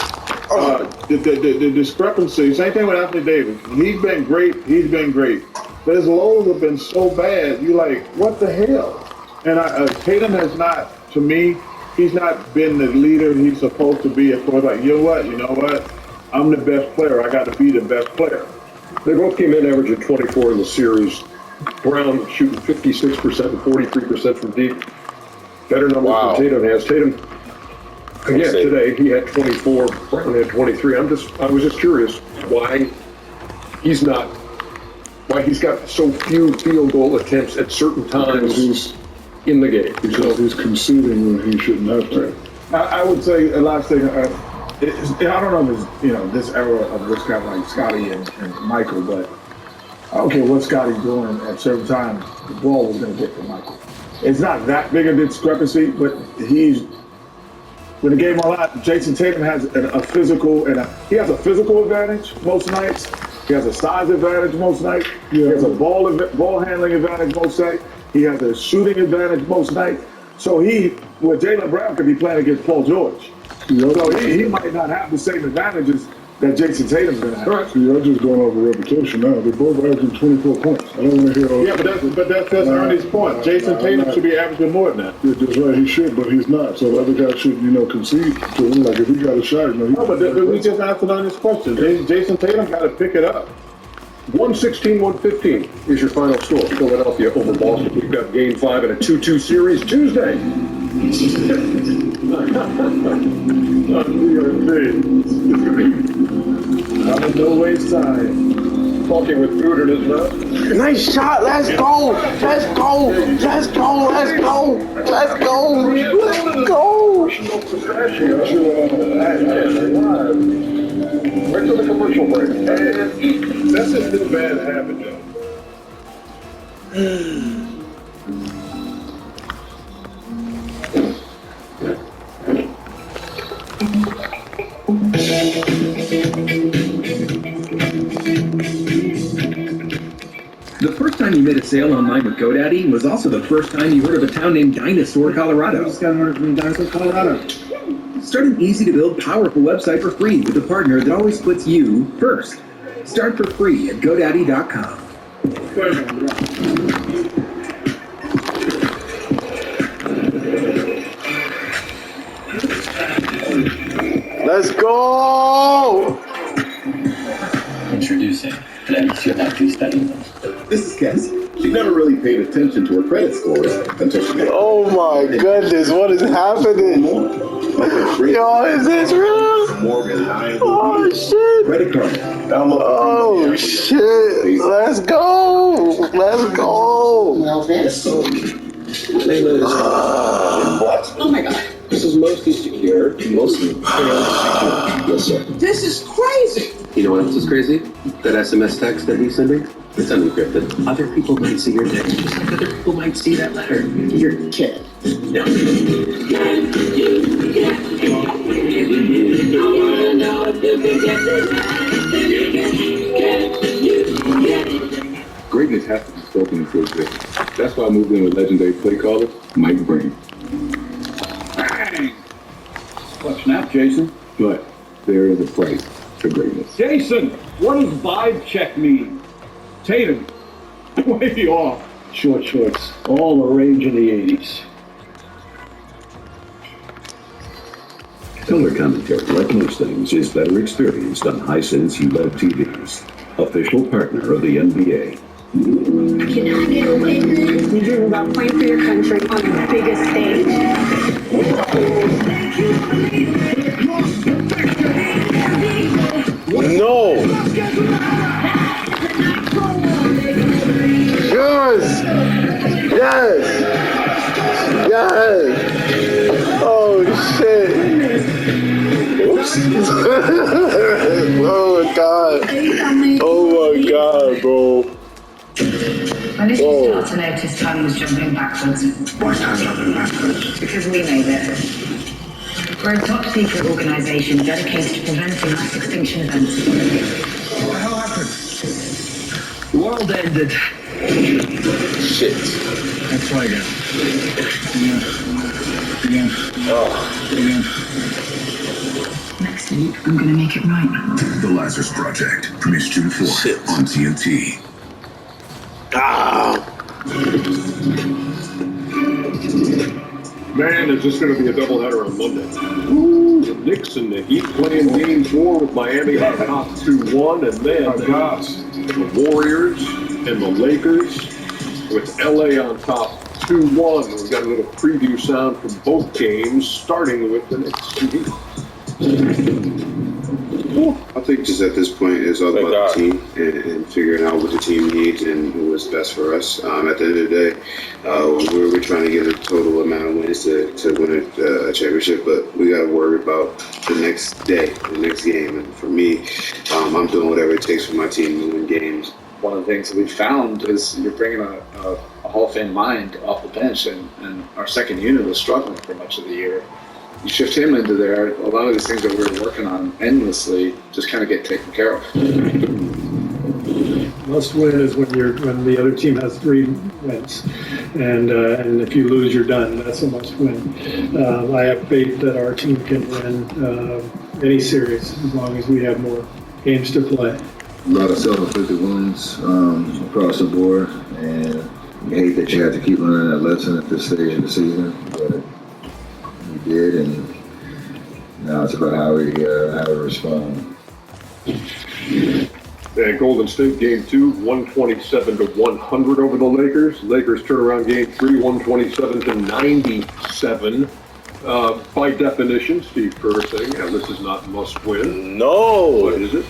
the discrepancy, same thing with Anthony Davis. When he's been great, he's been great. But his lows have been so bad, you're like, what the hell? And Tatum has not, to me, he's not been the leader he's supposed to be. Of course, like, you know what? I'm the best player. I got to be the best player. They both came in averaging 24 in the series. Brown shooting 56% and 43% from deep. Better numbers than Tatum has. Tatum, again, today, he had 24, Brown had 23. I was just curious why he's got so few field goal attempts at certain times in the game. Because he's conceding when he shouldn't have to. I would say a last thing. I don't know if it's this era of this guy like Scotty and Michael, but I don't care what Scotty's doing at certain times, the ball was going to get to Michael. It's not that big a discrepancy, but when the game all out, Jason Tatum has a physical he has a physical advantage most nights. He has a size advantage most nights. He has a ball handling advantage most nights. He has a shooting advantage most nights. So Jaylen Brown could be playing against Paul George. So he might not have the same advantages that Jason Tatum's going to have. Right. See, I'm just going over reputation now. They're both averaging 24 points. I don't want to hear all that. Yeah, but that's Ernie's point. Jason Tatum should be averaging more than that. Yeah, that's right. He should, but he's not. So the other guy should, concede to him. Like, if he got a shot, but we just answered on this question. Jason Tatum got to pick it up. 116-115 is your final score. Philadelphia over Boston. We've got Game 5 in a 2-2 series Tuesday. I'm in no waste time. Talking with food in his mouth. Nice shot. Let's go. Let's go. Let's go. Let's go. Let's go. Let's go. Right to the commercial break. That's just too bad to happen, Joe. The first time you made a sale online with GoDaddy was also the first time you heard of a town named Dinosaur, Colorado. Just got an order from Dinosaur, Colorado. Start an easy-to-build, powerful website for free with a partner that always puts you first. Start for free at GoDaddy.com. Let's go! Introducing the Nacional study. This is Cassie. She never really paid attention to her credit scores until she got. Oh my goodness, what is happening? Yo, is this real? More reliable. Oh shit! Credit card. Oh shit! Let's go! Let's go! Oh my god. This is mostly secure, mostly yes, sir. This is crazy. You know what else is crazy? That SMS text that he's sending? It's unencrypted. Other people might see your text, just like other people might see that letter. You're kidding. No. Greatness has to be spoken into existence. That's why I moved in with legendary play caller Mike Breen. Bang! What snap, Jason? But there is a price to greatness. Jason, what does vibe check mean? Tatum, way off. Short shorts, all the rage in the 80s. Color commentary, like most things, is better experienced on Hisense ULED TVs, official partner of the NBA. You dream about playing for your country on the biggest stage. No! Yes! Yes! Yes! Oh shit! Oops! Oh my god! Oh my god, bro! When did you start to notice time was jumping backwards? Why is time jumping backwards? Because we made it. We're a top secret organization dedicated to preventing mass extinction events. What the hell happened? The world ended. Shit. That's right again. Again. Oh. Again. Next week, I'm gonna make it right. The Lazarus Project premieres June 4th on TNT. Ah. Man, is this going to be a doubleheader on Monday. Ooh, the Knicks and the Heat playing Game 4 with Miami on top 2-1, and then the Warriors and the Lakers, with LA on top 2-1. We've got a little preview sound from both games, starting with the Knicks. I think just at this point, it's all about the team and figuring out what the team needs and what's best for us. At the end of the day, we're trying to get a total amount of wins to win a championship, but we got to worry about the next day, the next game. And for me, I'm doing whatever it takes for my team to win games. One of the things that we found is you're bringing a Hall of Fame mind off the bench, and our second unit was struggling for much of the year. You shift him into there, a lot of these things that we were working on endlessly just kind of get taken care of. Must win is when the other team has 3 wins, and if you lose, you're done. That's a must win. I have faith that our team can win any series as long as we have more games to play. A lot of self-inflicted wounds across the board, and you hate that you have to keep learning that lesson at this stage of the season, but we did, and now it's about how we respond. And Golden State game 2, 127-100 over the Lakers. Lakers turnaround game 3, 127-97. By definition, Steve Kerr saying, this is not must win. No. What is it?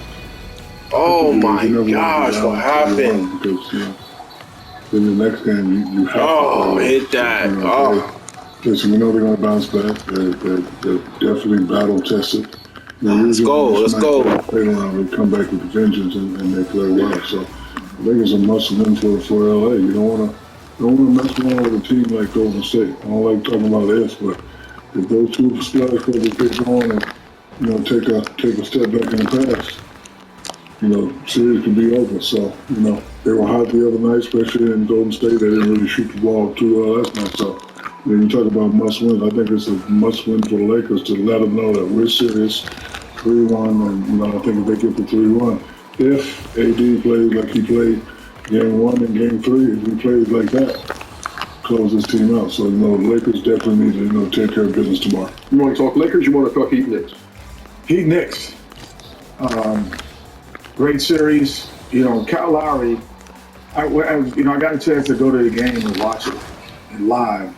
Oh my gosh, what happened? Because in the next game, you have to hit that. Listen, we know they're going to bounce back. They're definitely battle tested. Let's go. They come back with a vengeance and they play well. So I think it's a must win for LA. You don't want to mess around with a team like Golden State. I don't like talking about this, but if those two splash brothers get going and take a step back in the past, series could be over. So they were hot the other night, especially in Golden State. They didn't really shoot the ball too well last night. So when you talk about must win, I think it's a must win for the Lakers to let them know that we're serious. 3-1, and I think if they get the 3-1, if AD plays like he played game 1 and game 3, if he plays like that, close this team out. So the Lakers definitely need to take care of business tomorrow. You want to talk Lakers? You want to talk Heat Knicks? Heat Knicks. Great series. Kyle Lowry. I got a chance to go to the game and watch it live,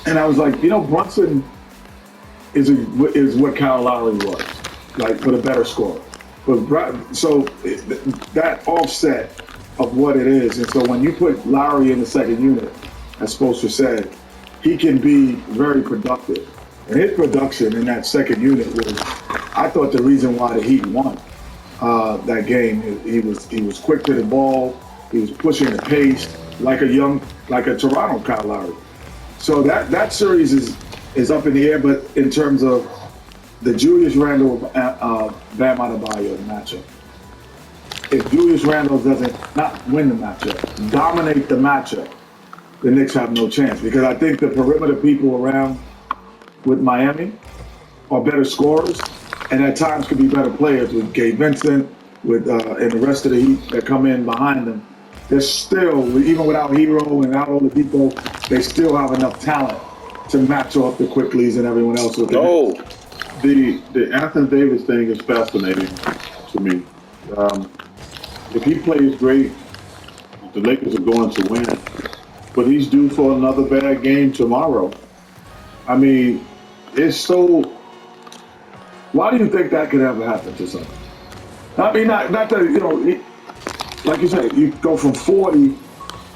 and I was like, Brunson is what Kyle Lowry was, like, but a better scorer. So that offset of what it is, and so when you put Lowry in the second unit, as Spoelstra said, he can be very productive. And his production in that second unit was, I thought, the reason why the Heat won that game. He was quick to the ball. He was pushing the pace like a Toronto Kyle Lowry. So that series is up in the air, but in terms of the Julius Randle Bam Adebayo matchup, if Julius Randle doesn't not win the matchup, dominate the matchup, the Knicks have no chance, because I think the perimeter people around with Miami are better scorers, and at times could be better players with Gabe Vincent, with and the rest of the Heat that come in behind them. They're still, even without Hero and without Oladipo, they still have enough talent to match off the Quickleys and everyone else with The Anthony Davis thing is fascinating to me. If he plays great, the Lakers are going to win. But he's due for another bad game tomorrow. I mean, it's so. Why do you think that could ever happen to someone? I mean, not that, like you said, you go from 40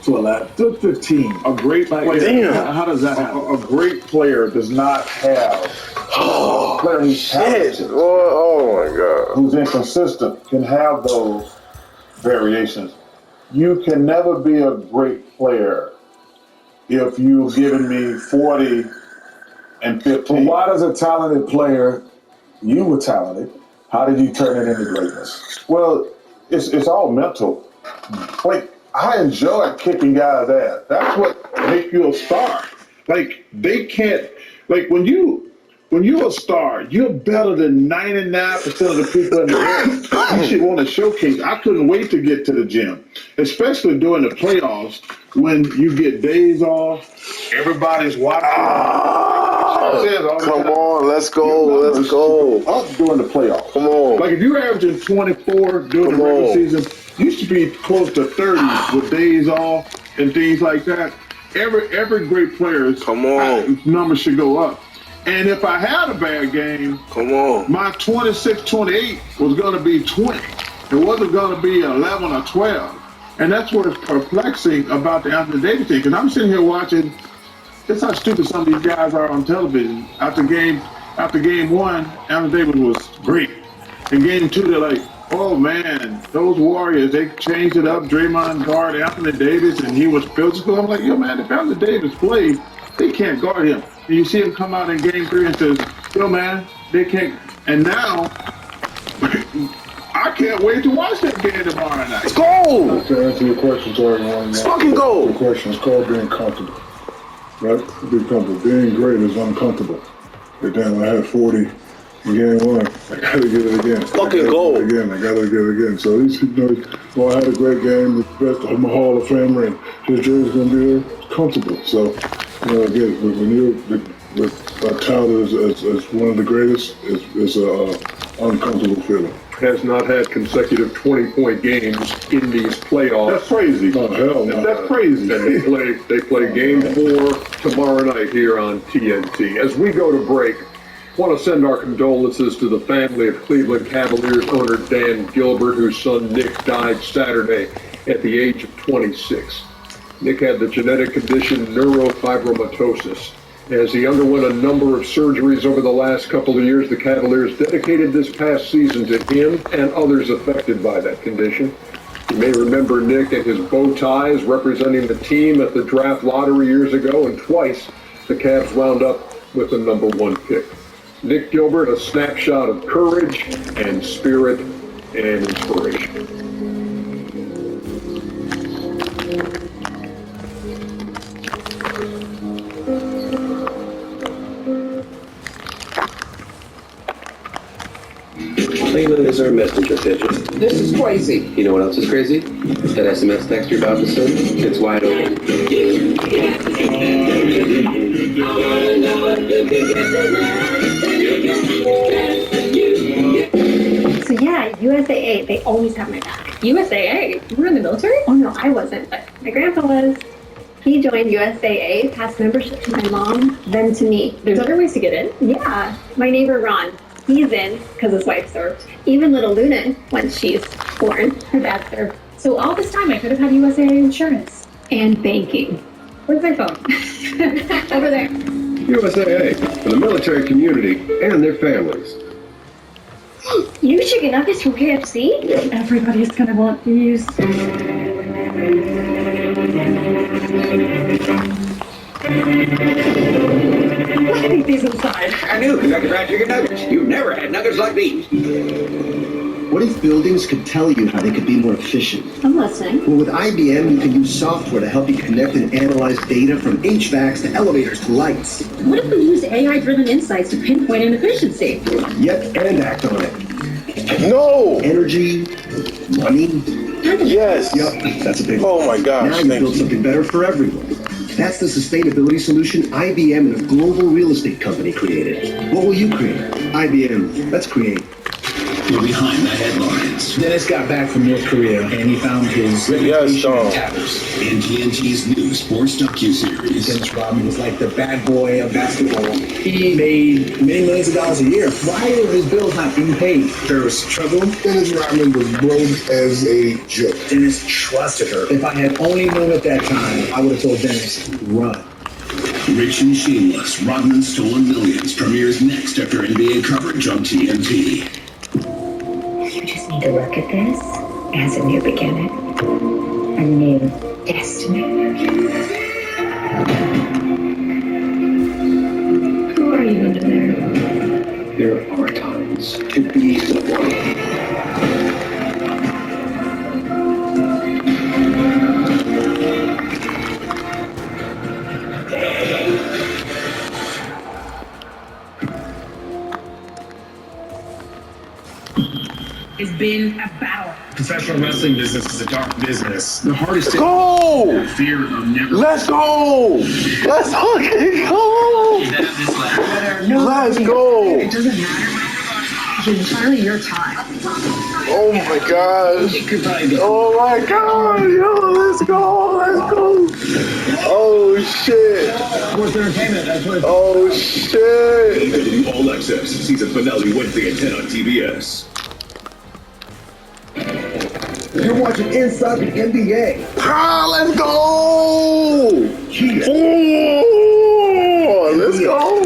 to 11 to 15. A great player. How does that happen? A great player does not have a player who's talented. Oh my God. Who's inconsistent can have those variations. You can never be a great player if you've given me 40 and 15. But why does a talented player, you were talented, how did you turn it into greatness? Well, it's all mental. Like, I enjoy kicking guys' ass. That's what makes you a star. Like, they can't, like, when you're a star, you're better than 99% of the people in the room. You should want to showcase. I couldn't wait to get to the gym, especially during the playoffs when you get days off. Everybody's watching. Come on, Let's go. Let's go. Up during the playoffs. Come on. Like if you're averaging 24 during the regular season, you used to be close to 30 with days off and things like that. Every great player's numbers should go up. And if I had a bad game, my 26-28 was going to be 20. It wasn't going to be 11 or 12. And that's what's perplexing about the Anthony Davis thing. Because I'm sitting here watching, that's how stupid some of these guys are on television. After game one, Anthony Davis was great. In game two, they're like, oh man, those Warriors, they changed it up. Draymond guard Anthony Davis, and he was physical. I'm like, yo man, if Anthony Davis plays, they can't guard him. And you see him come out in game three and says, yo man, they can't. And now, I can't wait to watch that game tomorrow night. Let's go! To answer your question, sorry, Let's fucking go! The question is called being comfortable. Right? Be comfortable. Being great is uncomfortable. But then I had 40 in game one. I gotta get it again. Fucking go! I gotta get it again. So these, well, I had a great game, the best of my Hall of Famer, and his jersey's gonna be there. It's comfortable. So, again, when you're with touted as one of the greatest, it's a uncomfortable feeling. Has not had consecutive 20-point games in these playoffs. That's crazy. Oh, hell no. That's crazy. And they play game 4 tomorrow night here on TNT. As we go to break, I want to send our condolences to the family of Cleveland Cavaliers owner Dan Gilbert, whose son Nick died Saturday at the age of 26. Nick had the genetic condition neurofibromatosis. As he underwent a number of surgeries over the last couple of years, the Cavaliers dedicated this past season to him and others affected by that condition. You may remember Nick and his bow ties representing the team at the draft lottery years ago, and twice the Cavs wound up with the #1 pick. Nick Gilbert, a snapshot of courage and spirit and inspiration. Cleveland is our messenger pigeon. This is crazy. You know what else is crazy? That SMS text you're about to send, it's wide open. So yeah, USAA, they always have my back. USAA? You were in the military? Oh no, I wasn't, but my grandpa was. He joined USAA, passed membership to my mom, then to me. There's other ways to get in? Yeah, my neighbor Ron, he's in because his wife served. Even little Luna, once she's born, her dad served. So all this time I could have had USAA insurance. And banking. Where's my phone? Over there. USAA, for the military community and their families. You chicken nuggets from KFC? Everybody's gonna want these. Let's keep these inside. I knew Kentucky Fried Chicken Nuggets. You've never had nuggets like these. What if buildings could tell you how they could be more efficient? I'm listening. Well, with IBM, you can use software to help you connect and analyze data from HVACs to elevators to lights. What if we use AI-driven insights to pinpoint inefficiency? Yep, and act on it. No! Energy, money. Yes. Yep, that's a big one. Oh my gosh. Now you build something better for everyone. That's the sustainability solution IBM and a global real estate company created. What will you create? IBM, let's create. You're behind the headlines. Dennis got back from North Korea and he found his reputation in tatters. In TNT's new sports docuseries. Dennis Rodman was like the bad boy of basketball. He made many millions of dollars a year. Why are his bills not being paid? There was trouble. Dennis Rodman was broke as a joke. Dennis trusted her. If I had only known at that time, I would have told Dennis, run. Rich and Shameless, Rodman's Stolen Millions premieres next after NBA coverage on TNT. You just need to look at this as a new beginning, a new destiny. Who are you under there? There are times to be the one. It's been a battle. Professional wrestling business is a dark business. The hardest Let's go! fear of never. Let's go! Let's fucking go! Let's go. It doesn't matter. It's entirely your time. Oh my gosh. Oh my god. Yo, let's go. Let's go. Oh shit. Oh shit. All Access season finale Wednesday at 10 on TBS. You're watching Inside the NBA. Ah, let's go. Oh, let's go.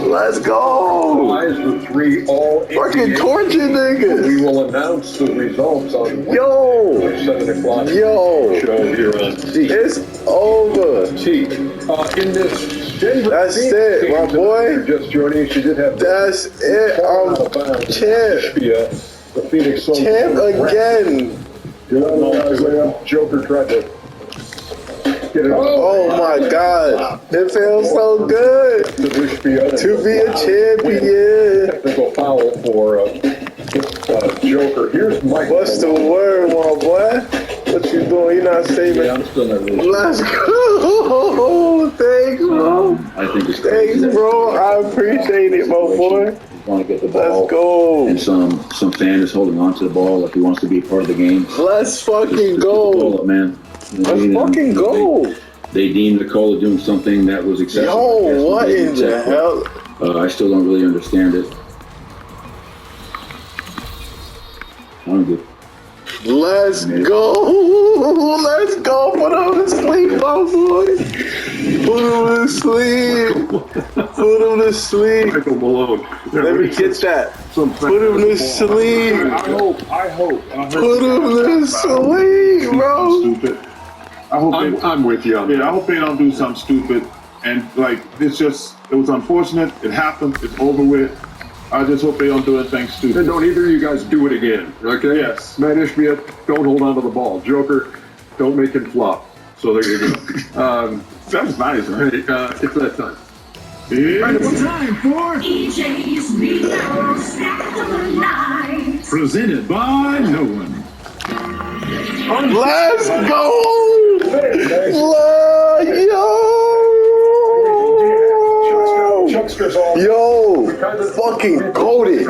Let's go. Lies the 3 all Fucking torching niggas. We will announce the results on Yo. 7 o'clock. Yo. Show here on T. It's over. T. In this Denver. That's it, my boy. Just joining. She did have. That's it. I'm champ. The Phoenix Suns. Champ again. Joker tried to get it. Oh my God. It feels so good to be a champion. Technical foul for Joker. Here's Mike. What's the word, my boy? What you doing? You're not saving. Yeah, I'm still not really. Let's go. Thanks, bro. I think it's Thanks, bro. I appreciate it, my boy. Want to get the ball. Let's go. And some fan is holding on to the ball like he wants to be a part of the game. Let's fucking go. Ball up, man. Let's fucking go. They deemed Nikola doing something that was excessive. Yo, what in the hell? I still don't really understand it. I'm good. Let's go. Let's go. Put him to sleep, my boy. Put him to sleep. Put him to sleep. Michael Malone. Let me get that. Put him to sleep. I hope. Put him to sleep, bro. Stupid. I'm with you on that. I hope they don't do something stupid. And, like, it was unfortunate. It happened. It's over with. I just hope they don't do anything stupid. And don't either of you guys do it again, okay? Yes. Matt Ishbia, don't hold on to the ball. Joker, don't make him flop. So there you go. That's nice, right? It's that time. It's time for EJ's Meatball Snack of the Night. Presented by no one. Let's go. Yo, fucking goated.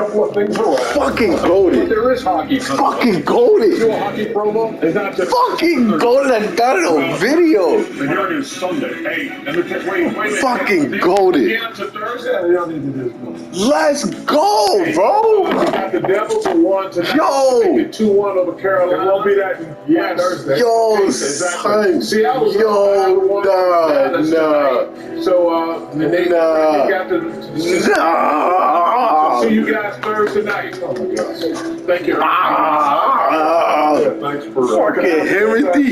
Fucking goated. There is hockey. Fucking goated. Do a hockey promo? Fucking goated. I got it on video. And you're on Sunday. Hey, wait. Fucking goated. Let's go, bro. Got the Devils who won tonight. Yo. 2-1 over Carolina. It won't be that Thursday. Yo, son. See, I was Yo, nah. So, and they got the. Nah. See you guys Thursday night. Oh my gosh. Thank you. Thanks for fucking Himothy.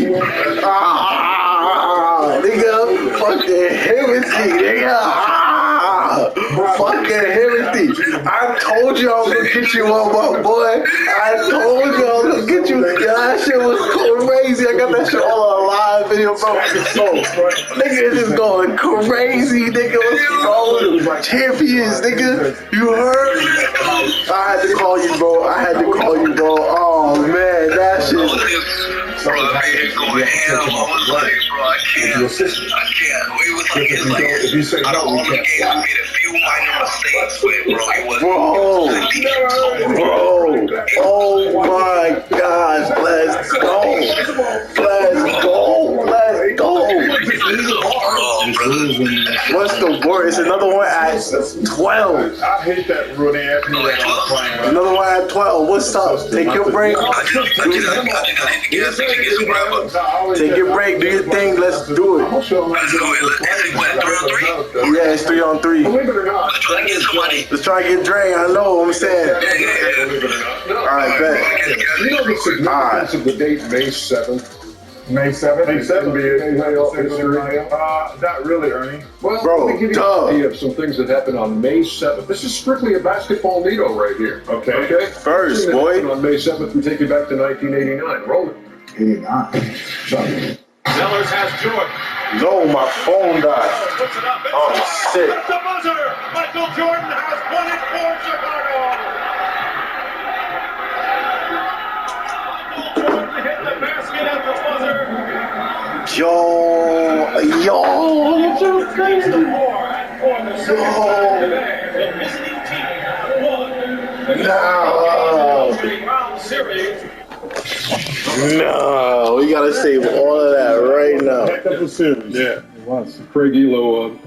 Nigga, fucking Himothy, nigga. Fucking Himothy. I told you I was gonna get you on, my boy. I told you I was gonna get you. That shit was crazy. I got that shit on a live video, bro. So, nigga is just going crazy, nigga. What's wrong with him? Champions, nigga. You heard? I had to call you, bro. Oh, man, that shit. Bro, I made him going ham on his legs, bro. I can't. We was like, it's like, out of all the games, I made a few minor mistakes with, bro. He was. Bro. Oh my gosh. Let's go. What's the word? It's another one at 12. I hate that Rudy Anthony that I'm playing. Another one at 12. What's up? Take your break. Take your break. Do your thing. Let's do it. Yeah, it's 3-on-3. Let's try to get Dre. I know what I'm saying. Alright, bet. You know the significance of the date May 7th? May 7th? May 7th be not really, Ernie. Well, bro, let me give you an idea of some things that happened on May 7th. This is strictly a basketball neato right here. Okay? First, boy. On May 7th, we take you back to 1989. Roll it. 89. Sellers has Jordan. No, my phone died. Oh, shit. At the buzzer, Michael Jordan has won it for Chicago. Jordan hit the basket at the buzzer. Yo, Yo, that's crazy. No, we gotta save all of that right now. Heck of a series. Yeah, it was. Craig Elo